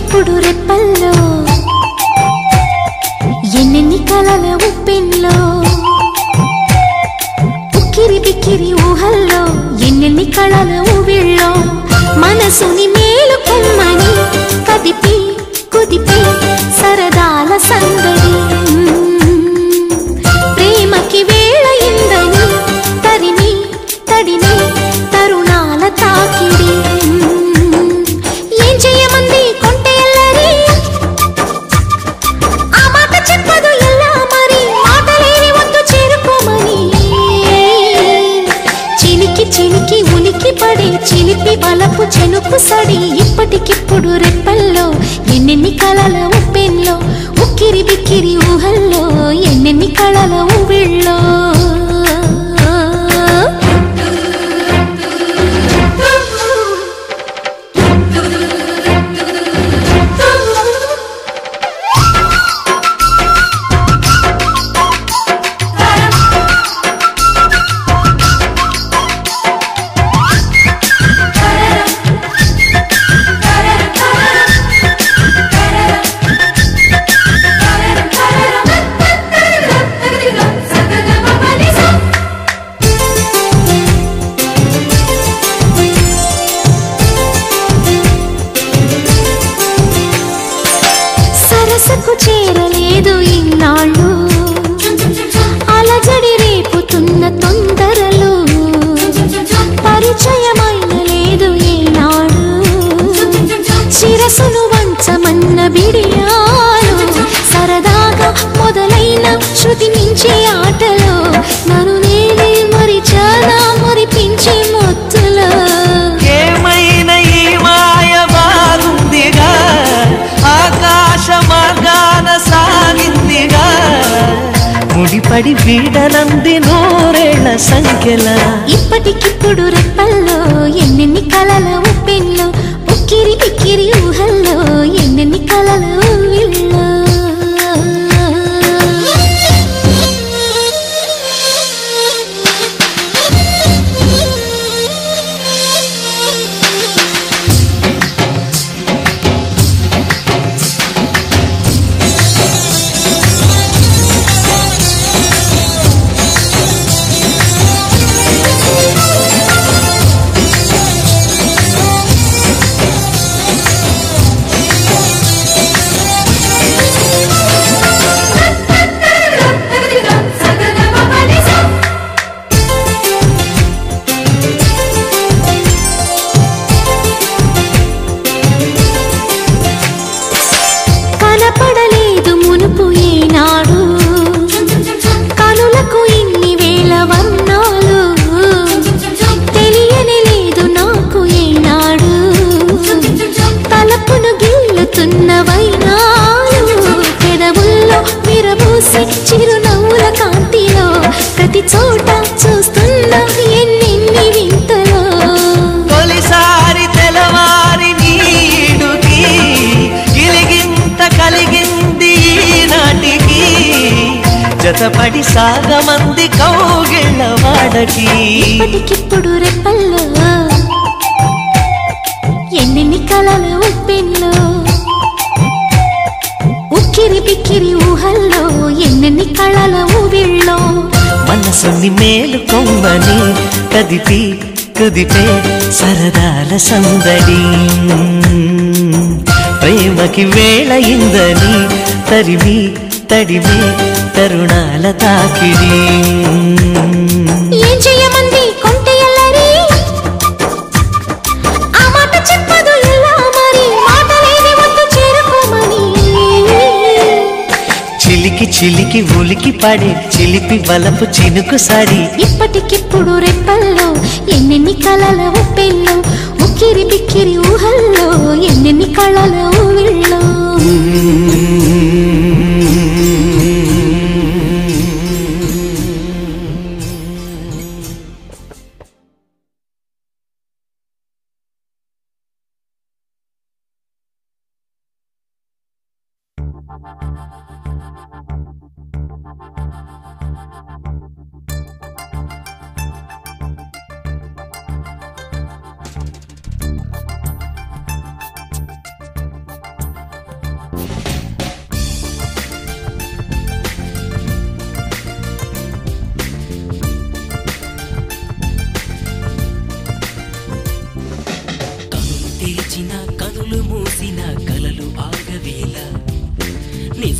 ఇప్పటికిప్పుడు రెప్పల్లో ఎన్నెన్ని కలల ఉప్పెన్లో ఉక్కిరి బిక్కిరి ఊహల్లో ఎన్నెన్ని కళల ఊవిళ్ళో మనసుని మేలుకొమ్మని కదిపి కుదిపి సరదాల సందడి ప్రేమకి వేళయిందని తరిమి తడిని తరుణాల తాకిడి ఏం చేయమంది కొంటె ఎల్లరి ఆ మాట చెప్పదు ఎలా మరి మాటలేని వద్దు చేరుకోమని చిలికి చిలికి ఉలికి పడి చిలిపి బలపు చెనుకు సడి ఇప్పటికిప్పుడు రెప్పల్లో ఎన్నెన్ని కలల ఉప్పెన్లో ఉక్కిరి బిక్కిరి ఊహల్లో ఎన్నెన్ని కళల ఊవిళ్ళో సరసకు చేరలేదు ఇన్నాళ్ళు అలజడి రేపుతున్న తొందరలు పరిచయమైన లేదు ఏనాడు శిరసును వంచమన్న బిడియాలు సరదాగా మొదలైన శృతి మించే ఆటలో నన్ను నేనే మరిచానా మరిపించే మొత్తులో ఏమైనా ఈ మాయ బాగుందిగా ఆకాశ మార్గాన సాగిందిగా ముడిపడి వీడనంది నూరేళ్ల సంఖ్యల ఇప్పటికిప్పుడు రెప్పల్లో ఎన్నెన్ని కలల ఉప్పెన్లో ఉక్కిరి బిక్కిరి ఊహల్లో ఎన్నెన్ని కలల ఊవిళ్ళో కనపడలేదు మునుపు ఏనాడు కనులకు ఇన్ని వేల వర్ణాలు తెలియని లేదు నాకు ఏనాడు తలపును గిల్లుతున్న వైనాలు పెదవుల్లో విరబూసి చిరునవ్వుల కాంతిలో ప్రతి చోట చూస్తున్న ఎన్నెన్ని వింతలో తొలిసారి తెలవారి నీడుకి గిలిగింత కలిగింది నాటికి జతపడి సాగమంది కౌగిళ్ళ వాడకి ఇప్పటికిప్పుడు రెప్పల్లో ఎన్నెన్ని కలల ఉప్పెన్లో ఉక్కిరి బిక్కిరి ఊహల్లో ఎన్నెన్ని కళల ఊవిళ్ళో మనసుని మేలుకొమ్మని కదిపి కుదిపే సరదాల సందడి ప్రేమకి వేళయిందని తరిమి తడిమి తరుణాల తాకిడి ఏం చేయమంది కొంటె ఎల్లరి ఆ మాట చెప్పదు ఎలా మరి మాటలేని వద్దు చేరుకోమని చిలికి చిలికి ఉలికి పడే చిలిపి బలపు చినుకు సడి ఇప్పటికిప్పుడు రెప్పల్లో ఎన్నెన్ని కలల ఉప్పెల్లో ఉక్కిరి బిక్కిరి ఊహల్లో ఎన్నెన్ని కళల ఊవిళ్ళో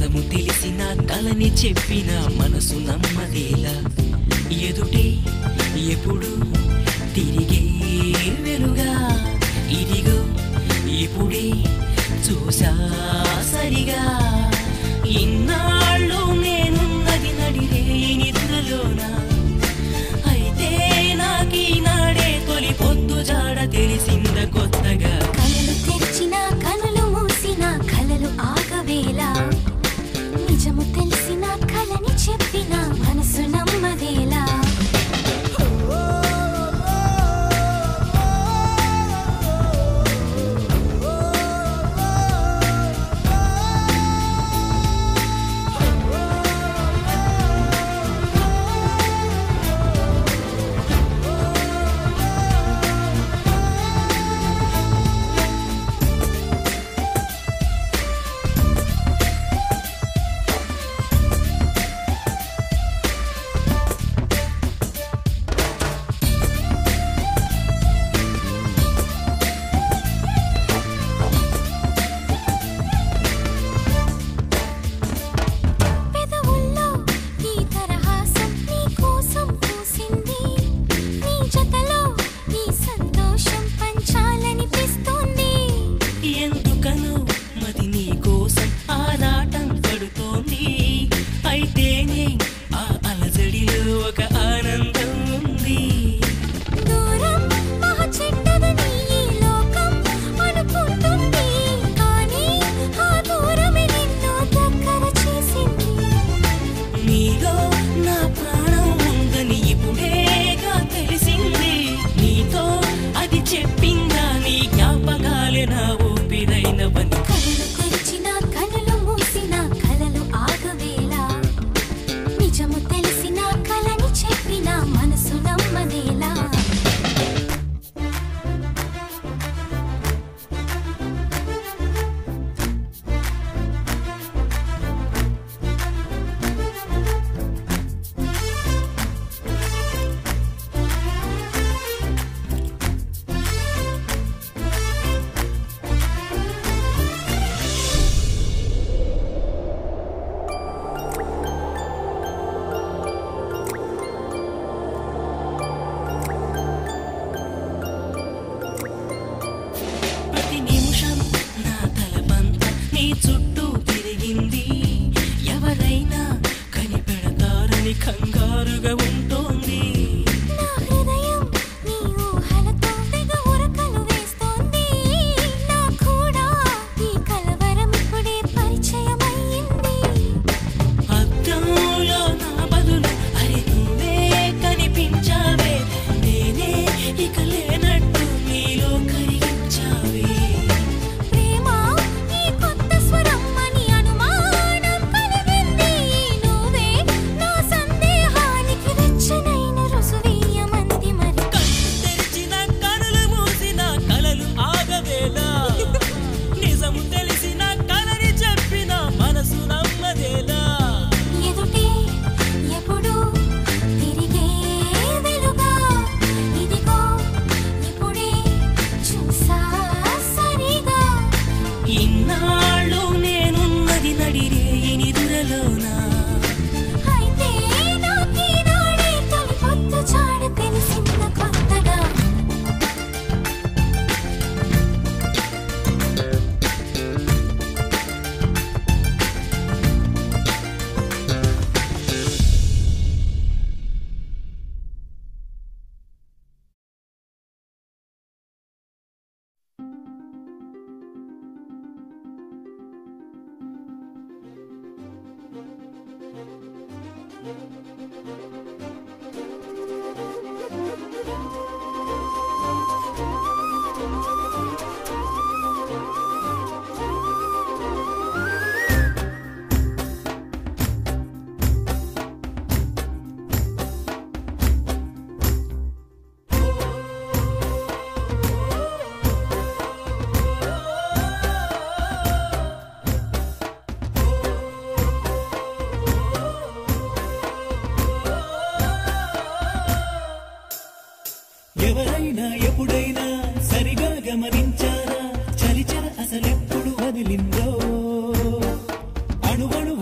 నిజము తెలిసిన కలని చెప్పిన మనసు నమ్మదేలా ఎదుటే ఎప్పుడు తిరిగే వెలుగా ఇదిగో ఇప్పుడే చూసా సరిగా ఇన్నాళ్ళు నేనున్నది నడిరే నిద్రలోనా అయితే నాకీనాడే తొలి పొద్దు జాడ తెలిసింద కొత్తగా కలలు తెరిచిన కనులు మూసిన కలలు ఆగవేలా నిజము తెలిసిన కలని చెప్పిన మనసు నమ్మదేలా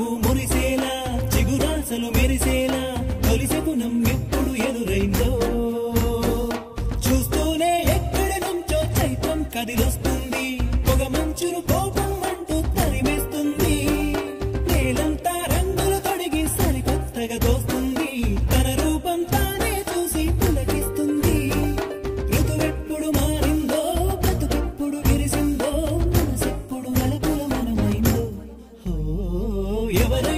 నవ్వు మురిసేలా చిగురాసలు మెరిసేలా తొలిసెగుణం ఎప్పుడు ఎదురైందో చూస్తూనే ఎక్కడి నుంచో చైత్రం కదిలొస్తుంది పొగ మంచురు కోపం అంటూ తరిమేస్తుంది నేలంతా రంగులు తొడిగి సరికొత్తగా దోస్తుంది తన రూపం తానే చూసి పులకిస్తుంది ఋతువెప్పుడు మారిందో బ్రతుకెప్పుడు విరిసిందో మనసెప్పుడు వలపుల మనమైందో ఎవరైనా